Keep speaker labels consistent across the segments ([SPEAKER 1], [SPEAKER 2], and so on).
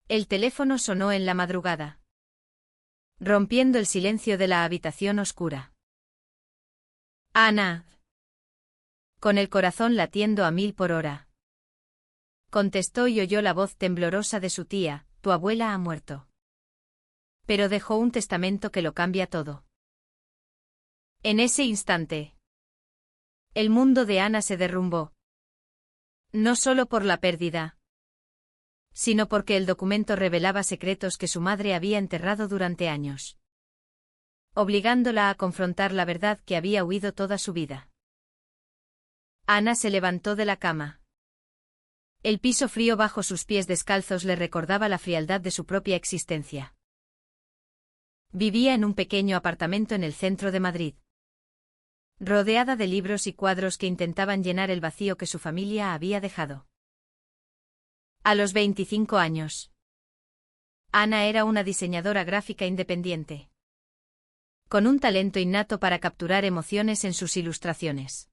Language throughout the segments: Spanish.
[SPEAKER 1] El teléfono sonó en la madrugada, rompiendo el silencio de la habitación oscura. Ana, con el corazón latiendo a 1000 por hora, contestó y oyó la voz temblorosa de su tía: tu abuela ha muerto. Pero dejó un testamento que lo cambia todo. En ese instante, el mundo de Ana se derrumbó. No solo por la pérdida, sino porque el documento revelaba secretos que su madre había enterrado durante años, obligándola a confrontar la verdad que había huido toda su vida. Ana se levantó de la cama. El piso frío bajo sus pies descalzos le recordaba la frialdad de su propia existencia. Vivía en un pequeño apartamento en el centro de Madrid, rodeada de libros y cuadros que intentaban llenar el vacío que su familia había dejado. A los 25 años, Ana era una diseñadora gráfica independiente, con un talento innato para capturar emociones en sus ilustraciones.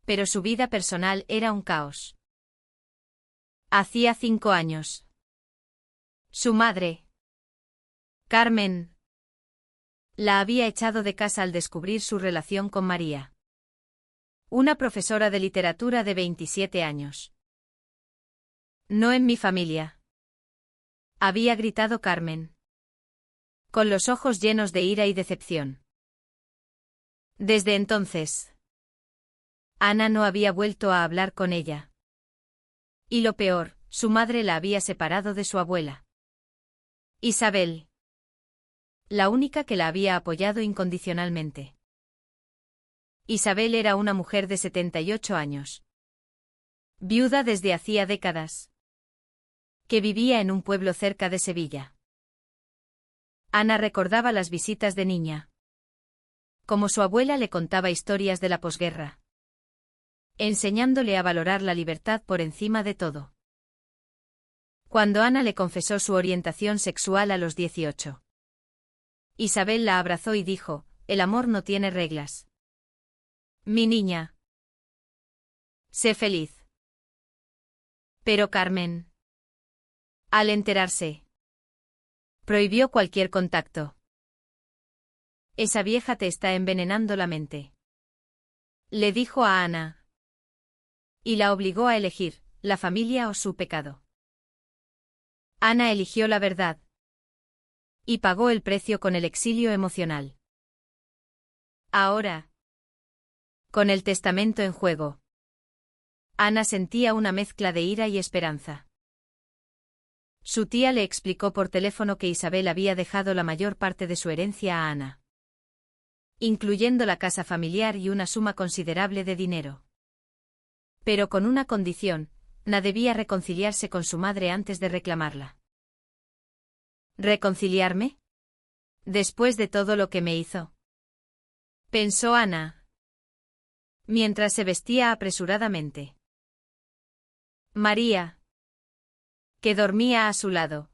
[SPEAKER 1] Pero su vida personal era un caos. Hacía 5 años. Su madre, Carmen, la había echado de casa al descubrir su relación con María, una profesora de literatura de 27 años. No en mi familia, había gritado Carmen, con los ojos llenos de ira y decepción. Desde entonces, Ana no había vuelto a hablar con ella. Y lo peor, su madre la había separado de su abuela, Isabel, la única que la había apoyado incondicionalmente. Isabel era una mujer de 78 años, viuda desde hacía décadas, que vivía en un pueblo cerca de Sevilla. Ana recordaba las visitas de niña, como su abuela le contaba historias de la posguerra, enseñándole a valorar la libertad por encima de todo. Cuando Ana le confesó su orientación sexual a los 18, Isabel la abrazó y dijo: el amor no tiene reglas. Mi niña, sé feliz. Pero Carmen, al enterarse, prohibió cualquier contacto. Esa vieja te está envenenando la mente, le dijo a Ana, y la obligó a elegir, la familia o su pecado. Ana eligió la verdad, y pagó el precio con el exilio emocional. Ahora, con el testamento en juego, Ana sentía una mezcla de ira y esperanza. Su tía le explicó por teléfono que Isabel había dejado la mayor parte de su herencia a Ana, incluyendo la casa familiar y una suma considerable de dinero. Pero con una condición: Ana debía reconciliarse con su madre antes de reclamarla. ¿Reconciliarme? Después de todo lo que me hizo, pensó Ana, mientras se vestía apresuradamente. María, que dormía a su lado,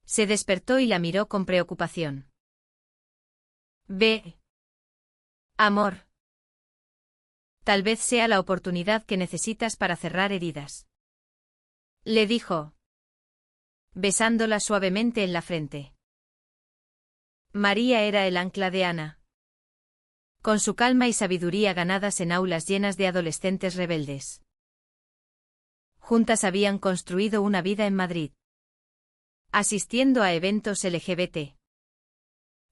[SPEAKER 1] se despertó y la miró con preocupación. Ve, amor. Tal vez sea la oportunidad que necesitas para cerrar heridas, le dijo, besándola suavemente en la frente. María era el ancla de Ana, con su calma y sabiduría ganadas en aulas llenas de adolescentes rebeldes. Juntas habían construido una vida en Madrid, asistiendo a eventos LGBT,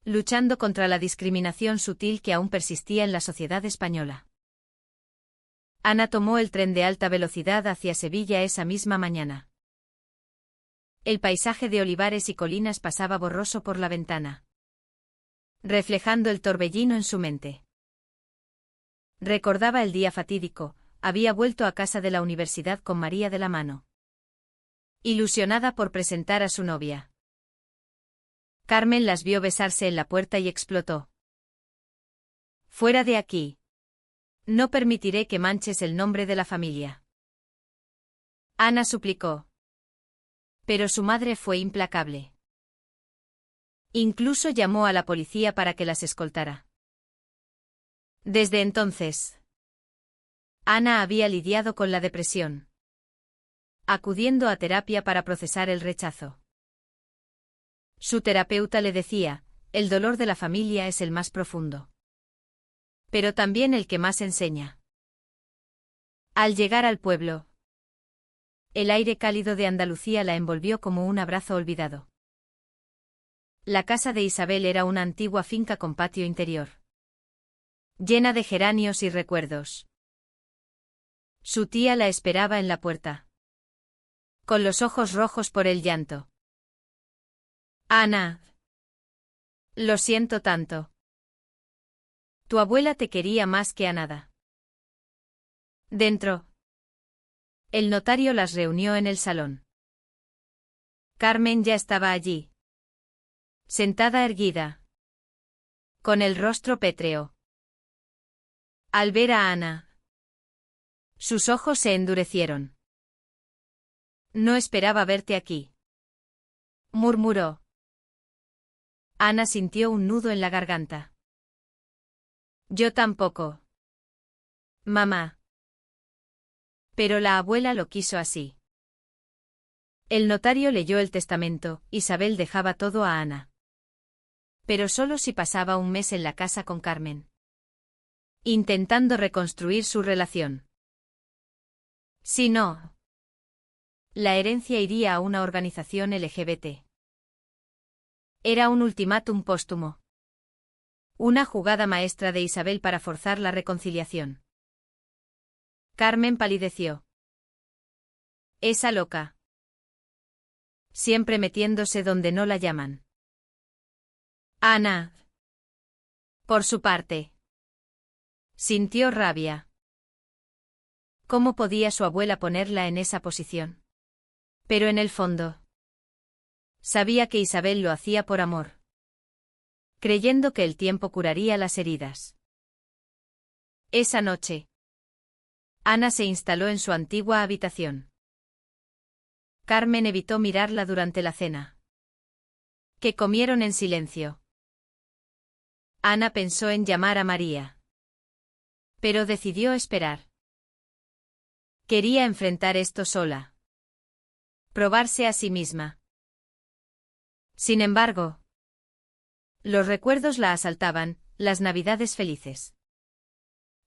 [SPEAKER 1] luchando contra la discriminación sutil que aún persistía en la sociedad española. Ana tomó el tren de alta velocidad hacia Sevilla esa misma mañana. El paisaje de olivares y colinas pasaba borroso por la ventana, reflejando el torbellino en su mente. Recordaba el día fatídico: había vuelto a casa de la universidad con María de la mano, ilusionada por presentar a su novia. Carmen las vio besarse en la puerta y explotó. Fuera de aquí. No permitiré que manches el nombre de la familia. Ana suplicó. Pero su madre fue implacable. Incluso llamó a la policía para que las escoltara. Desde entonces, Ana había lidiado con la depresión, acudiendo a terapia para procesar el rechazo. Su terapeuta le decía, el dolor de la familia es el más profundo. Pero también el que más enseña. Al llegar al pueblo, el aire cálido de Andalucía la envolvió como un abrazo olvidado. La casa de Isabel era una antigua finca con patio interior, llena de geranios y recuerdos. Su tía la esperaba en la puerta, con los ojos rojos por el llanto. Ana. Lo siento tanto. Tu abuela te quería más que a nada. Dentro. El notario las reunió en el salón. Carmen ya estaba allí, sentada erguida, con el rostro pétreo. Al ver a Ana, sus ojos se endurecieron. No esperaba verte aquí, murmuró. Ana sintió un nudo en la garganta. Yo tampoco. Mamá. Pero la abuela lo quiso así. El notario leyó el testamento, Isabel dejaba todo a Ana. Pero solo si pasaba un mes en la casa con Carmen, intentando reconstruir su relación. Si no, la herencia iría a una organización LGBT. Era un ultimátum póstumo. Una jugada maestra de Isabel para forzar la reconciliación. Carmen palideció. Esa loca. Siempre metiéndose donde no la llaman. Ana. Por su parte, sintió rabia. ¿Cómo podía su abuela ponerla en esa posición? Pero en el fondo, sabía que Isabel lo hacía por amor, creyendo que el tiempo curaría las heridas. Esa noche, Ana se instaló en su antigua habitación. Carmen evitó mirarla durante la cena, que comieron en silencio. Ana pensó en llamar a María, pero decidió esperar. Quería enfrentar esto sola, probarse a sí misma. Sin embargo, los recuerdos la asaltaban, las navidades felices,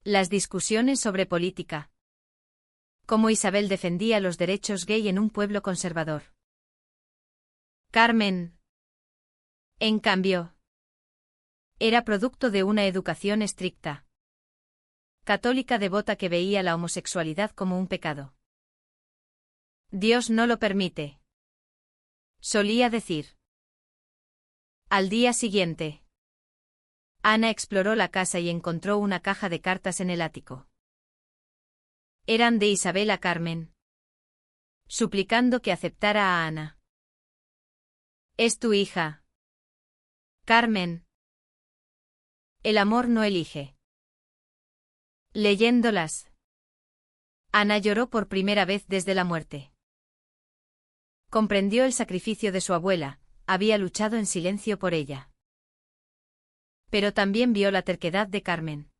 [SPEAKER 1] las discusiones sobre política, cómo Isabel defendía los derechos gay en un pueblo conservador. Carmen, en cambio, era producto de una educación estricta, católica devota que veía la homosexualidad como un pecado. Dios no lo permite, solía decir. Al día siguiente, Ana exploró la casa y encontró una caja de cartas en el ático. Eran de Isabel a Carmen, suplicando que aceptara a Ana. Es tu hija, Carmen. El amor no elige. Leyéndolas, Ana lloró por primera vez desde la muerte. Comprendió el sacrificio de su abuela, había luchado en silencio por ella. Pero también vio la terquedad de Carmen,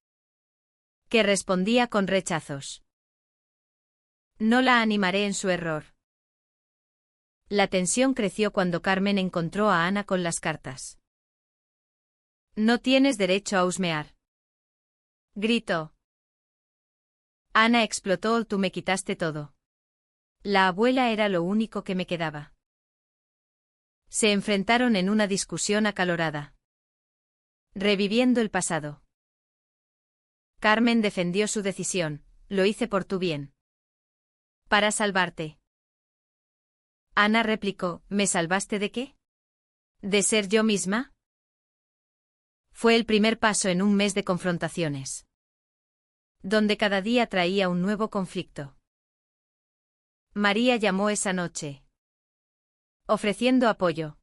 [SPEAKER 1] que respondía con rechazos. No la animaré en su error. La tensión creció cuando Carmen encontró a Ana con las cartas. No tienes derecho a husmear, gritó. Ana explotó. Tú me quitaste todo. La abuela era lo único que me quedaba. Se enfrentaron en una discusión acalorada, reviviendo el pasado. Carmen defendió su decisión, lo hice por tu bien. Para salvarte. Ana replicó, ¿me salvaste de qué? ¿De ser yo misma? Fue el primer paso en un mes de confrontaciones, donde cada día traía un nuevo conflicto. María llamó esa noche, ofreciendo apoyo.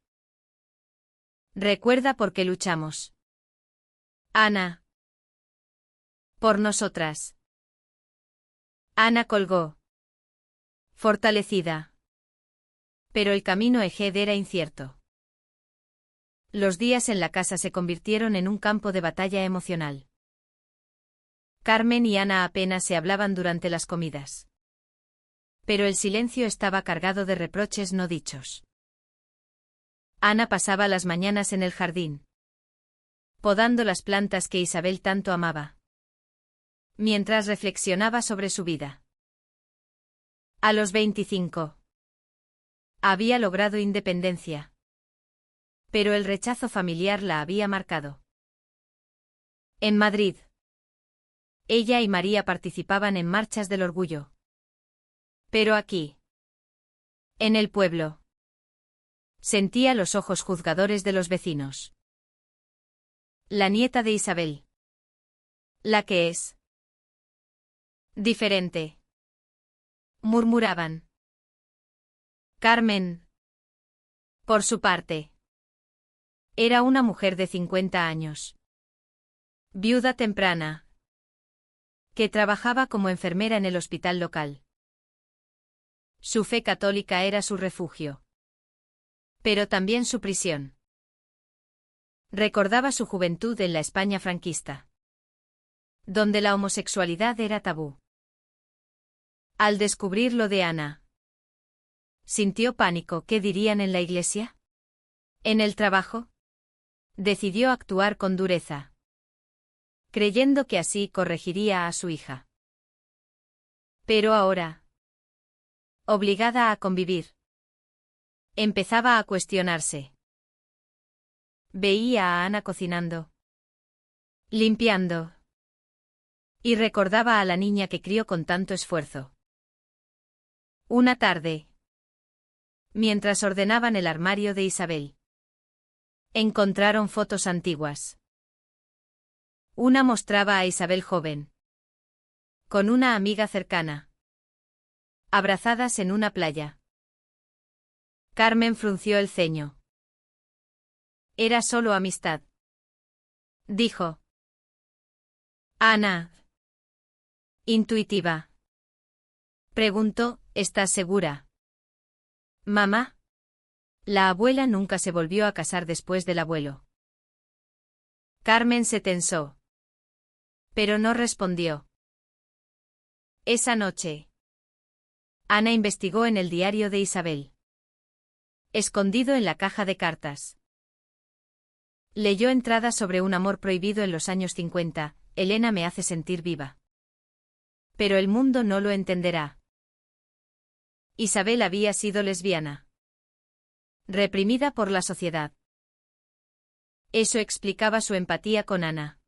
[SPEAKER 1] Recuerda por qué luchamos. Ana. Por nosotras. Ana colgó, fortalecida. Pero el camino a Eged era incierto. Los días en la casa se convirtieron en un campo de batalla emocional. Carmen y Ana apenas se hablaban durante las comidas. Pero el silencio estaba cargado de reproches no dichos. Ana pasaba las mañanas en el jardín, podando las plantas que Isabel tanto amaba, mientras reflexionaba sobre su vida. A los 25. Había logrado independencia. Pero el rechazo familiar la había marcado. En Madrid, ella y María participaban en marchas del orgullo. Pero aquí, en el pueblo, sentía los ojos juzgadores de los vecinos. La nieta de Isabel. La que es diferente. Murmuraban. Carmen, por su parte, era una mujer de 50 años. Viuda temprana, que trabajaba como enfermera en el hospital local. Su fe católica era su refugio, pero también su prisión. Recordaba su juventud en la España franquista, donde la homosexualidad era tabú. Al descubrir lo de Ana, sintió pánico. ¿Qué dirían en la iglesia? En el trabajo, decidió actuar con dureza, creyendo que así corregiría a su hija. Pero ahora, obligada a convivir, empezaba a cuestionarse. Veía a Ana cocinando, limpiando, y recordaba a la niña que crió con tanto esfuerzo. Una tarde, mientras ordenaban el armario de Isabel, encontraron fotos antiguas. Una mostraba a Isabel joven, con una amiga cercana, abrazadas en una playa. Carmen frunció el ceño. Era solo amistad, dijo. Ana, intuitiva, preguntó, ¿estás segura? Mamá. La abuela nunca se volvió a casar después del abuelo. Carmen se tensó, pero no respondió. Esa noche, Ana investigó en el diario de Isabel, escondido en la caja de cartas. Leyó entradas sobre un amor prohibido en los años 50, Elena me hace sentir viva. Pero el mundo no lo entenderá. Isabel había sido lesbiana, reprimida por la sociedad. Eso explicaba su empatía con Ana.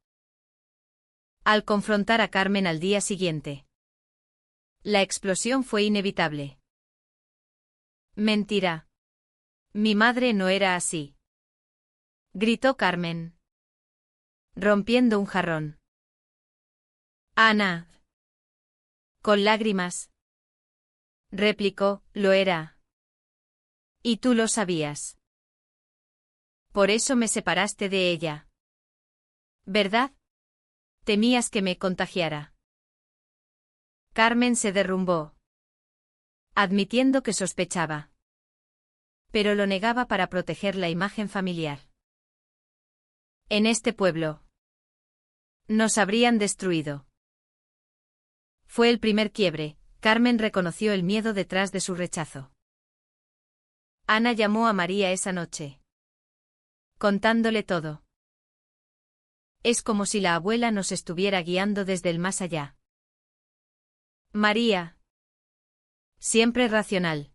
[SPEAKER 1] Al confrontar a Carmen al día siguiente, la explosión fue inevitable. Mentira. Mi madre no era así, gritó Carmen, rompiendo un jarrón. Ana, con lágrimas, replicó, lo era. Y tú lo sabías. Por eso me separaste de ella. ¿Verdad? Temías que me contagiara. Carmen se derrumbó, admitiendo que sospechaba. Pero lo negaba para proteger la imagen familiar. En este pueblo, nos habrían destruido. Fue el primer quiebre. Carmen reconoció el miedo detrás de su rechazo. Ana llamó a María esa noche, contándole todo. Es como si la abuela nos estuviera guiando desde el más allá. María, siempre racional,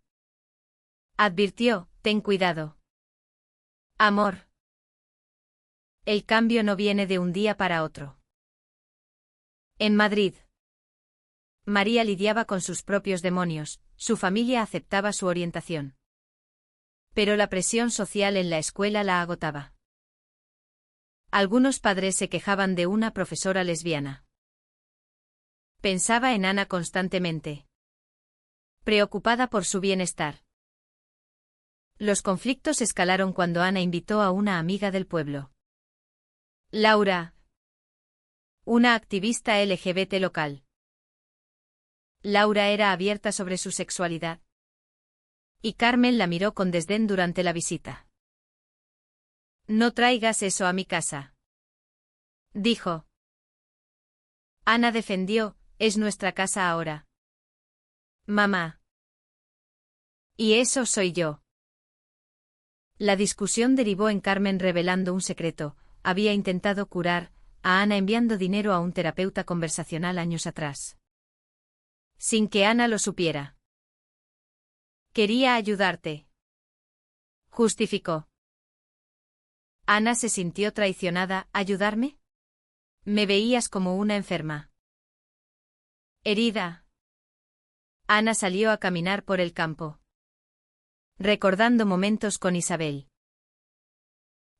[SPEAKER 1] advirtió, ten cuidado. Amor. El cambio no viene de un día para otro. En Madrid, María lidiaba con sus propios demonios, su familia aceptaba su orientación. Pero la presión social en la escuela la agotaba. Algunos padres se quejaban de una profesora lesbiana. Pensaba en Ana constantemente, preocupada por su bienestar. Los conflictos escalaron cuando Ana invitó a una amiga del pueblo. Laura, una activista LGBT local. Laura era abierta sobre su sexualidad. Y Carmen la miró con desdén durante la visita. No traigas eso a mi casa, dijo. Ana defendió, es nuestra casa ahora. Mamá. Y eso soy yo. La discusión derivó en Carmen revelando un secreto: había intentado curar a Ana enviando dinero a un terapeuta conversacional años atrás. Sin que Ana lo supiera. Quería ayudarte, justificó. Ana se sintió traicionada. ¿Ayudarme? Me veías como una enferma. Herida. Ana salió a caminar por el campo, recordando momentos con Isabel.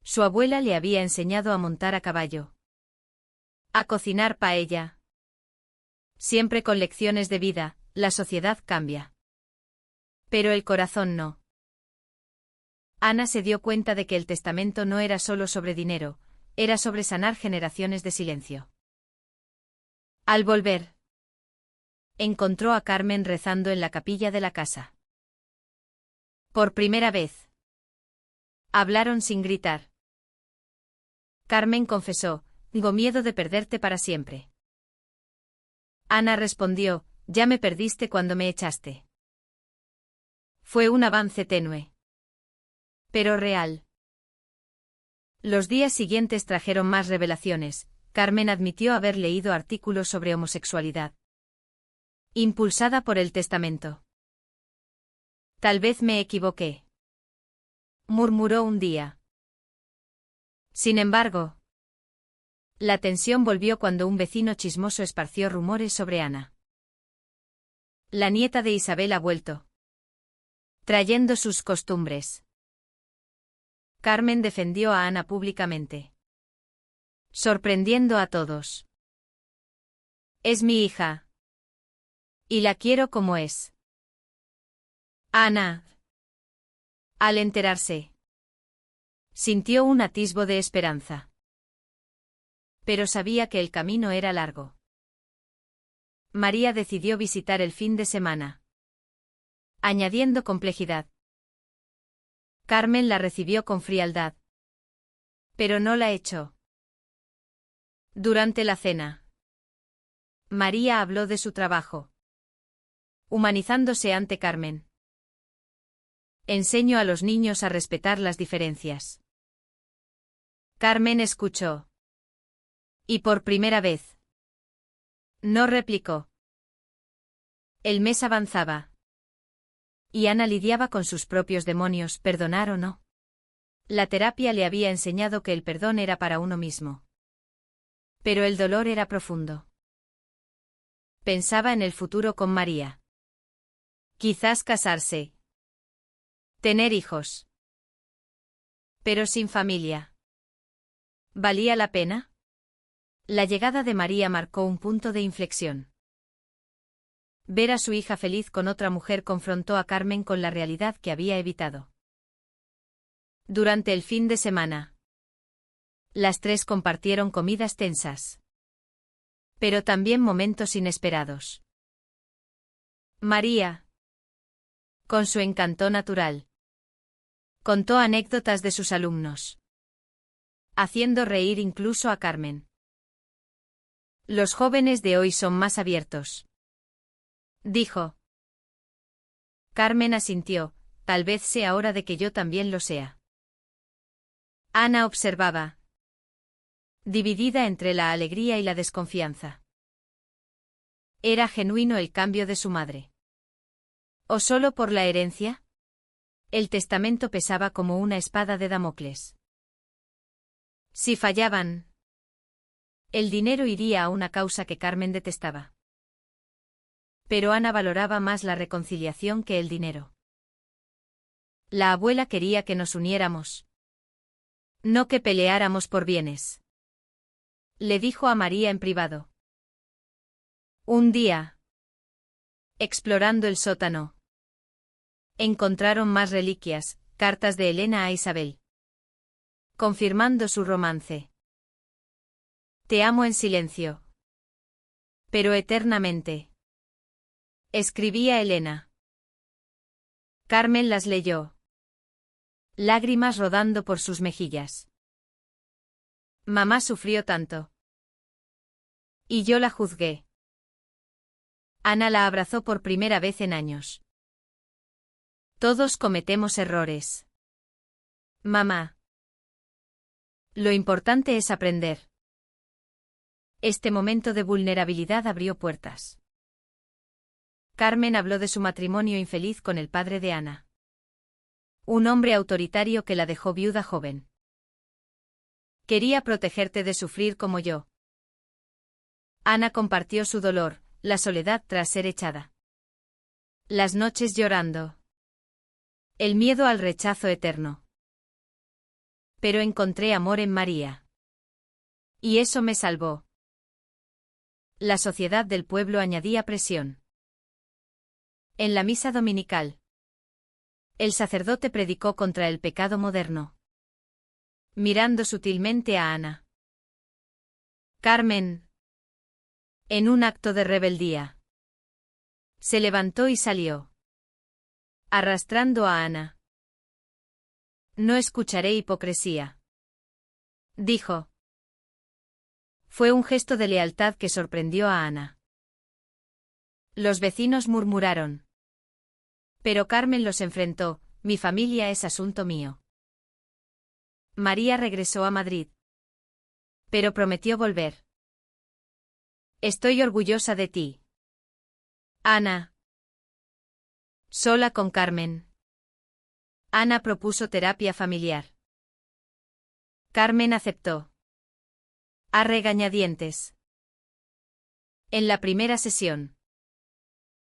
[SPEAKER 1] Su abuela le había enseñado a montar a caballo, a cocinar paella. Siempre con lecciones de vida. La sociedad cambia, pero el corazón no. Ana se dio cuenta de que el testamento no era solo sobre dinero, era sobre sanar generaciones de silencio. Al volver, encontró a Carmen rezando en la capilla de la casa. Por primera vez. Hablaron sin gritar. Carmen confesó: tengo miedo de perderte para siempre. Ana respondió: ya me perdiste cuando me echaste. Fue un avance tenue, pero real. Los días siguientes trajeron más revelaciones. Carmen admitió haber leído artículos sobre homosexualidad, impulsada por el testamento. Tal vez me equivoqué, murmuró un día. Sin embargo, la tensión volvió cuando un vecino chismoso esparció rumores sobre Ana. La nieta de Isabel ha vuelto, trayendo sus costumbres. Carmen defendió a Ana públicamente, sorprendiendo a todos. Es mi hija, y la quiero como es. Ana, al enterarse, sintió un atisbo de esperanza. Pero sabía que el camino era largo. María decidió visitar el fin de semana, añadiendo complejidad. Carmen la recibió con frialdad, pero no la echó. Durante la cena, María habló de su trabajo, humanizándose ante Carmen. Enseño a los niños a respetar las diferencias. Carmen escuchó. Y por primera vez, no replicó. El mes avanzaba, y Ana lidiaba con sus propios demonios, perdonar o no. La terapia le había enseñado que el perdón era para uno mismo. Pero el dolor era profundo. Pensaba en el futuro con María. Quizás casarse. Tener hijos. Pero sin familia. ¿Valía la pena? La llegada de María marcó un punto de inflexión. Ver a su hija feliz con otra mujer confrontó a Carmen con la realidad que había evitado. Durante el fin de semana, las tres compartieron comidas tensas, pero también momentos inesperados. María, con su encanto natural, contó anécdotas de sus alumnos, haciendo reír incluso a Carmen. Los jóvenes de hoy son más abiertos, dijo. Carmen asintió: tal vez sea hora de que yo también lo sea. Ana observaba, dividida entre la alegría y la desconfianza. ¿Era genuino el cambio de su madre? ¿O solo por la herencia? El testamento pesaba como una espada de Damocles. Si fallaban, el dinero iría a una causa que Carmen detestaba. Pero Ana valoraba más la reconciliación que el dinero. La abuela quería que nos uniéramos, no que peleáramos por bienes, le dijo a María en privado. Un día, explorando el sótano, encontraron más reliquias, cartas de Elena a Isabel, confirmando su romance. Te amo en silencio, pero eternamente, escribía Elena. Carmen las leyó, lágrimas rodando por sus mejillas. Mamá sufrió tanto. Y yo la juzgué. Ana la abrazó por primera vez en años. Todos cometemos errores. Mamá. Lo importante es aprender. Este momento de vulnerabilidad abrió puertas. Carmen habló de su matrimonio infeliz con el padre de Ana. Un hombre autoritario que la dejó viuda joven. Quería protegerte de sufrir como yo. Ana compartió su dolor, la soledad tras ser echada. Las noches llorando. El miedo al rechazo eterno. Pero encontré amor en María. Y eso me salvó. La sociedad del pueblo añadía presión. En la misa dominical, el sacerdote predicó contra el pecado moderno, mirando sutilmente a Ana. Carmen, en un acto de rebeldía, se levantó y salió, arrastrando a Ana. No escucharé hipocresía, dijo. Fue un gesto de lealtad que sorprendió a Ana. Los vecinos murmuraron. Pero Carmen los enfrentó: mi familia es asunto mío. María regresó a Madrid. Pero prometió volver. Estoy orgullosa de ti, Ana. Sola con Carmen. Ana propuso terapia familiar. Carmen aceptó. A regañadientes. En la primera sesión.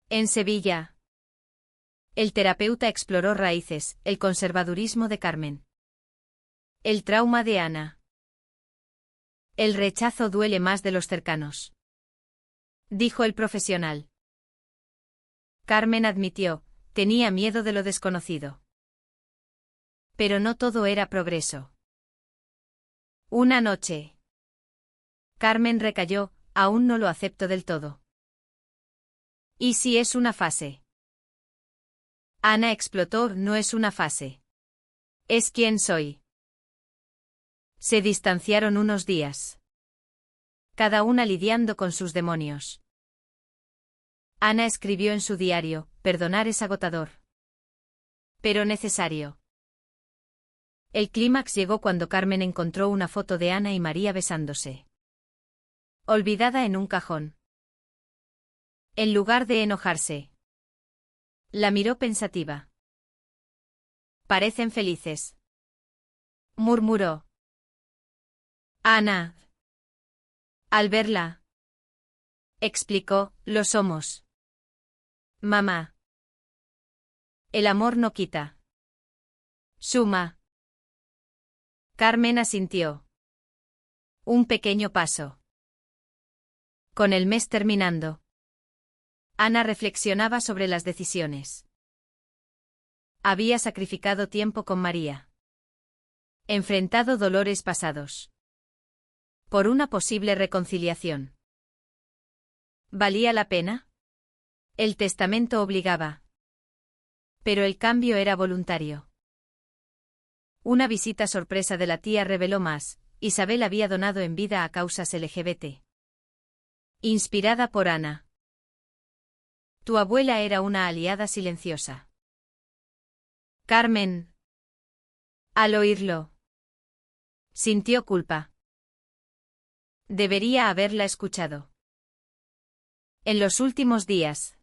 [SPEAKER 1] En Sevilla. El terapeuta exploró raíces, el conservadurismo de Carmen. El trauma de Ana. El rechazo duele más de los cercanos, dijo el profesional. Carmen admitió: tenía miedo de lo desconocido. Pero no todo era progreso. Una noche. Carmen recayó: aún no lo acepto del todo. ¿Y si es una fase? Ana explotó: no es una fase. Es quien soy. Se distanciaron unos días. Cada una lidiando con sus demonios. Ana escribió en su diario: perdonar es agotador, pero necesario. El clímax llegó cuando Carmen encontró una foto de Ana y María besándose. Olvidada en un cajón. En lugar de enojarse, la miró pensativa. Parecen felices, murmuró. Ana. Al verla, explicó: lo somos. Mamá. El amor no quita. Suma. Carmen asintió. Un pequeño paso. Con el mes terminando, Ana reflexionaba sobre las decisiones. Había sacrificado tiempo con María. Enfrentado dolores pasados. Por una posible reconciliación. ¿Valía la pena? El testamento obligaba. Pero el cambio era voluntario. Una visita sorpresa de la tía reveló más: Isabel había donado en vida a causas LGBT. Inspirada por Ana. Tu abuela era una aliada silenciosa. Carmen. Al oírlo, sintió culpa. Debería haberla escuchado. En los últimos días,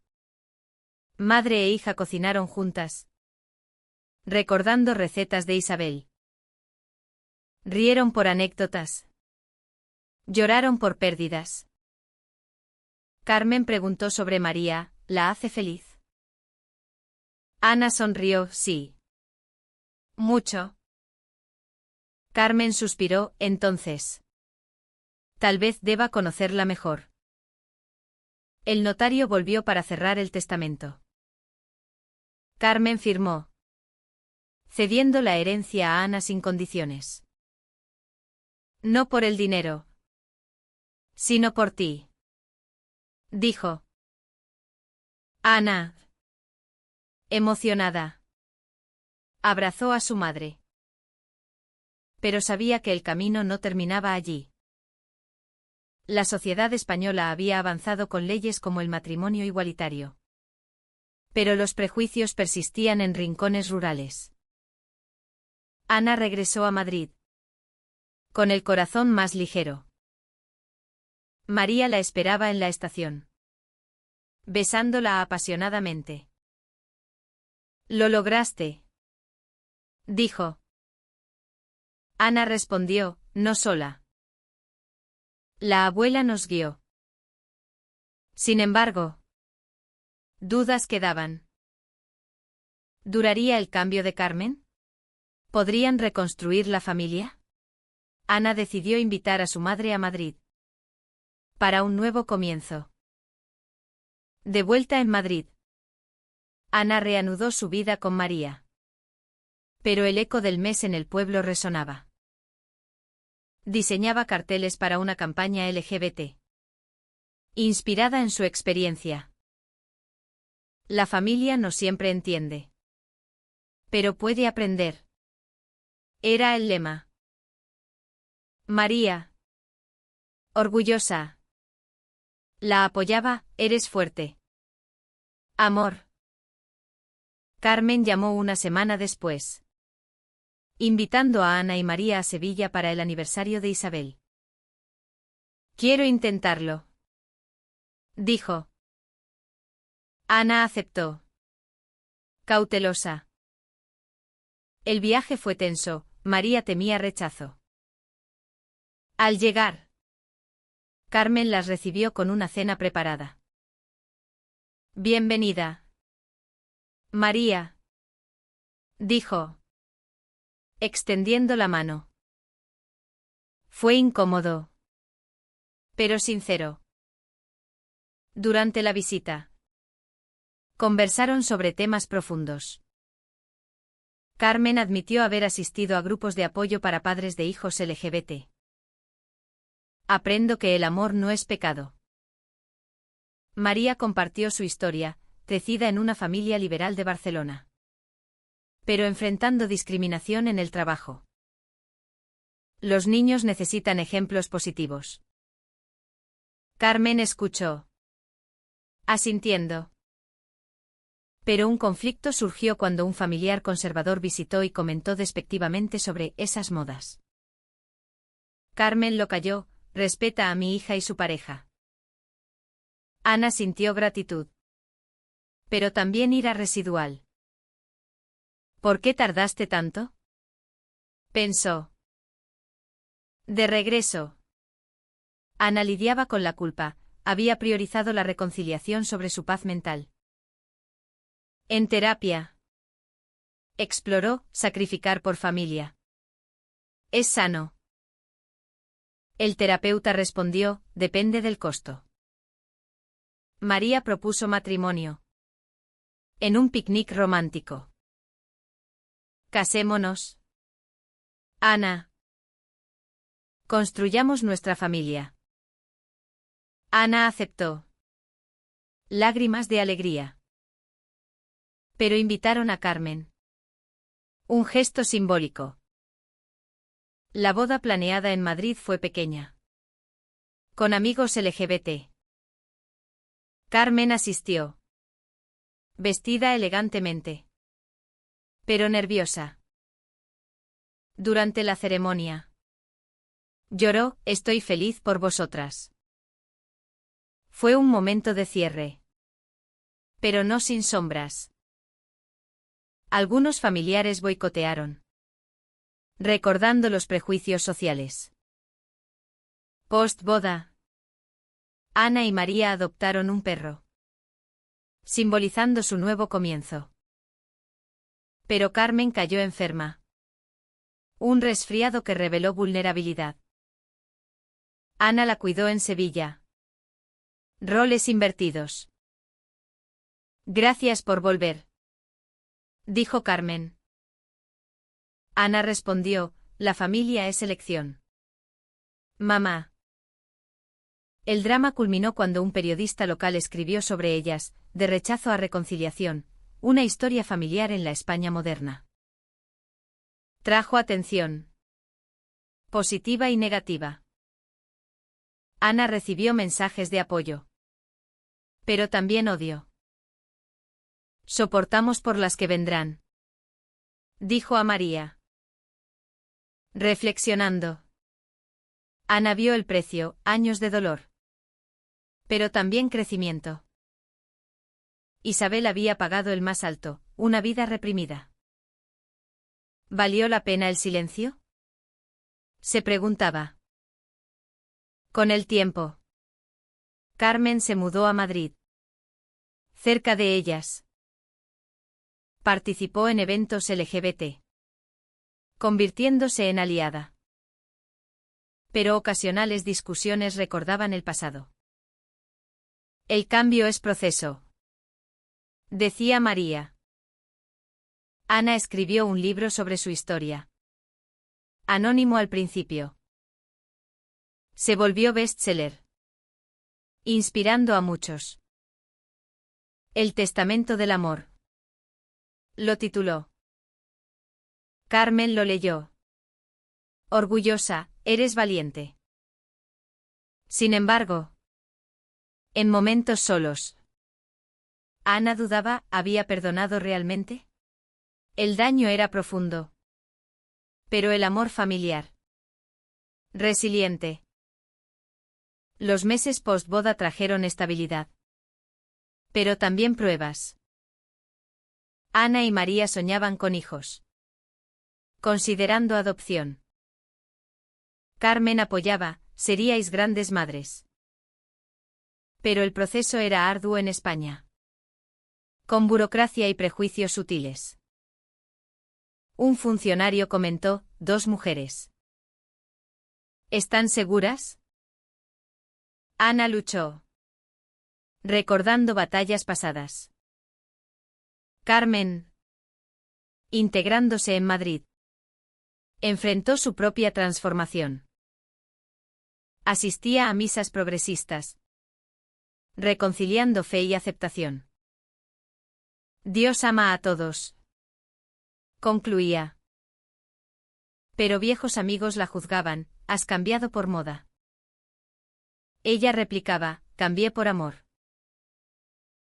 [SPEAKER 1] madre e hija cocinaron juntas, recordando recetas de Isabel. Rieron por anécdotas. Lloraron por pérdidas. Carmen preguntó sobre María: ¿la hace feliz? Ana sonrió: sí. Mucho. Carmen suspiró: entonces, tal vez deba conocerla mejor. El notario volvió para cerrar el testamento. Carmen firmó, cediendo la herencia a Ana sin condiciones. No por el dinero, sino por ti, dijo. Ana, emocionada, abrazó a su madre. Pero sabía que el camino no terminaba allí. La sociedad española había avanzado con leyes como el matrimonio igualitario. Pero los prejuicios persistían en rincones rurales. Ana regresó a Madrid. Con el corazón más ligero. María la esperaba en la estación. Besándola apasionadamente. «Lo lograste», dijo. Ana respondió, no sola. La abuela nos guió. Sin embargo, dudas quedaban. ¿Duraría el cambio de Carmen? ¿Podrían reconstruir la familia? Ana decidió invitar a su madre a Madrid. Para un nuevo comienzo. De vuelta en Madrid, Ana reanudó su vida con María. Pero el eco del mes en el pueblo resonaba. Diseñaba carteles para una campaña LGBT. Inspirada en su experiencia. La familia no siempre entiende. Pero puede aprender. Era el lema. María. Orgullosa. La apoyaba, eres fuerte. Amor. Carmen llamó una semana después. Invitando a Ana y María a Sevilla para el aniversario de Isabel. Quiero intentarlo, dijo. Ana aceptó. Cautelosa. El viaje fue tenso, María temía rechazo. Al llegar, Carmen las recibió con una cena preparada. Bienvenida, María, dijo, extendiendo la mano. Fue incómodo, pero sincero. Durante la visita, conversaron sobre temas profundos. Carmen admitió haber asistido a grupos de apoyo para padres de hijos LGBT. Aprendo que el amor no es pecado. María compartió su historia, crecida en una familia liberal de Barcelona. Pero enfrentando discriminación en el trabajo. Los niños necesitan ejemplos positivos. Carmen escuchó. Asintiendo. Pero un conflicto surgió cuando un familiar conservador visitó y comentó despectivamente sobre esas modas. Carmen lo calló, respeta a mi hija y su pareja. Ana sintió gratitud. Pero también ira residual. ¿Por qué tardaste tanto? Pensó. De regreso. Ana lidiaba con la culpa, había priorizado la reconciliación sobre su paz mental. En terapia. Exploró sacrificar por familia. ¿Es sano? El terapeuta respondió, depende del costo. María propuso matrimonio. En un picnic romántico. Casémonos. Ana. Construyamos nuestra familia. Ana aceptó. Lágrimas de alegría. Pero invitaron a Carmen. Un gesto simbólico. La boda planeada en Madrid fue pequeña. Con amigos LGBT. Carmen asistió. Vestida elegantemente. Pero nerviosa. Durante la ceremonia. Lloró, estoy feliz por vosotras. Fue un momento de cierre. Pero no sin sombras. Algunos familiares boicotearon. Recordando los prejuicios sociales. Post-boda. Ana y María adoptaron un perro. Simbolizando su nuevo comienzo. Pero Carmen cayó enferma. Un resfriado que reveló vulnerabilidad. Ana la cuidó en Sevilla. Roles invertidos. Gracias por volver, dijo Carmen. Ana respondió, la familia es elección. Mamá. El drama culminó cuando un periodista local escribió sobre ellas, de rechazo a reconciliación, una historia familiar en la España moderna. Trajo atención. Positiva y negativa. Ana recibió mensajes de apoyo. Pero también odio. Soportamos por las que vendrán, dijo a María. Reflexionando. Ana vio el precio, años de dolor. Pero también crecimiento. Isabel había pagado el más alto, una vida reprimida. ¿Valió la pena el silencio? Se preguntaba. Con el tiempo, Carmen se mudó a Madrid. Cerca de ellas. Participó en eventos LGBT, convirtiéndose en aliada. Pero ocasionales discusiones recordaban el pasado. El cambio es proceso, decía María. Ana escribió un libro sobre su historia. Anónimo al principio. Se volvió bestseller, inspirando a muchos. El testamento del amor. Lo tituló. Carmen lo leyó. Orgullosa, eres valiente. Sin embargo, en momentos solos, Ana dudaba, ¿había perdonado realmente? El daño era profundo. Pero el amor familiar. Resiliente. Los meses post-boda trajeron estabilidad. Pero también pruebas. Ana y María soñaban con hijos. Considerando adopción. Carmen apoyaba, seríais grandes madres. Pero el proceso era arduo en España. Con burocracia y prejuicios sutiles. Un funcionario comentó, 2 mujeres. ¿Están seguras? Ana luchó. Recordando batallas pasadas. Carmen, integrándose en Madrid, enfrentó su propia transformación. Asistía a misas progresistas, reconciliando fe y aceptación. Dios ama a todos, concluía. Pero viejos amigos la juzgaban, has cambiado por moda. Ella replicaba, cambié por amor.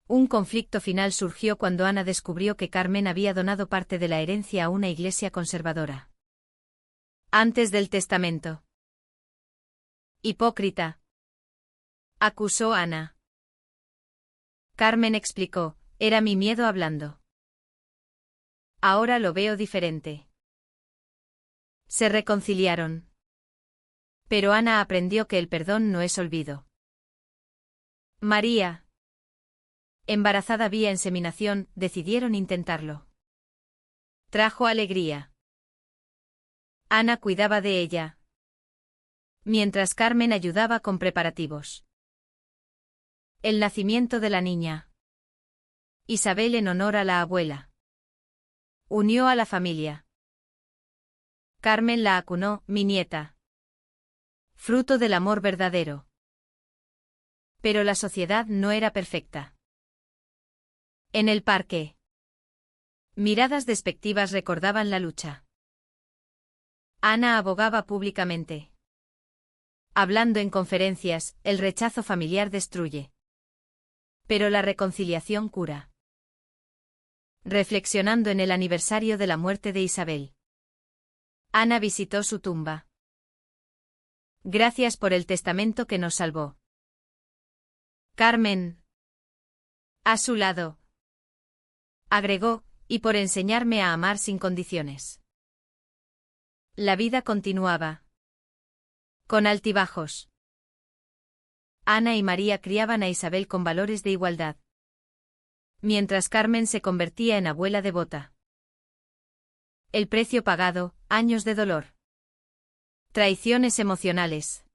[SPEAKER 1] Un conflicto final surgió cuando Ana descubrió que Carmen había donado parte de la herencia a una iglesia conservadora. Antes del testamento. Hipócrita, acusó Ana. Carmen explicó, era mi miedo hablando. Ahora lo veo diferente. Se reconciliaron. Pero Ana aprendió que el perdón no es olvido. María, embarazada vía inseminación, decidieron intentarlo. Trajo alegría. Ana cuidaba de ella, mientras Carmen ayudaba con preparativos. El nacimiento de la niña. Isabel en honor a la abuela. Unió a la familia. Carmen la acunó, mi nieta. Fruto del amor verdadero. Pero la sociedad no era perfecta. En el parque. Miradas despectivas recordaban la lucha. Ana abogaba públicamente. Hablando en conferencias, el rechazo familiar destruye. Pero la reconciliación cura. Reflexionando en el aniversario de la muerte de Isabel. Ana visitó su tumba. Gracias por el testamento que nos salvó. Carmen. A su lado. Agregó, y por enseñarme a amar sin condiciones. La vida continuaba. Con altibajos. Ana y María criaban a Isabel con valores de igualdad. Mientras Carmen se convertía en abuela devota. El precio pagado, años de dolor. Traiciones emocionales.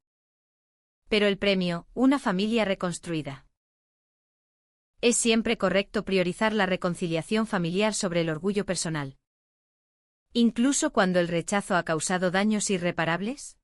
[SPEAKER 1] Pero el premio, una familia reconstruida. ¿Es siempre correcto priorizar la reconciliación familiar sobre el orgullo personal? ¿Incluso cuando el rechazo ha causado daños irreparables?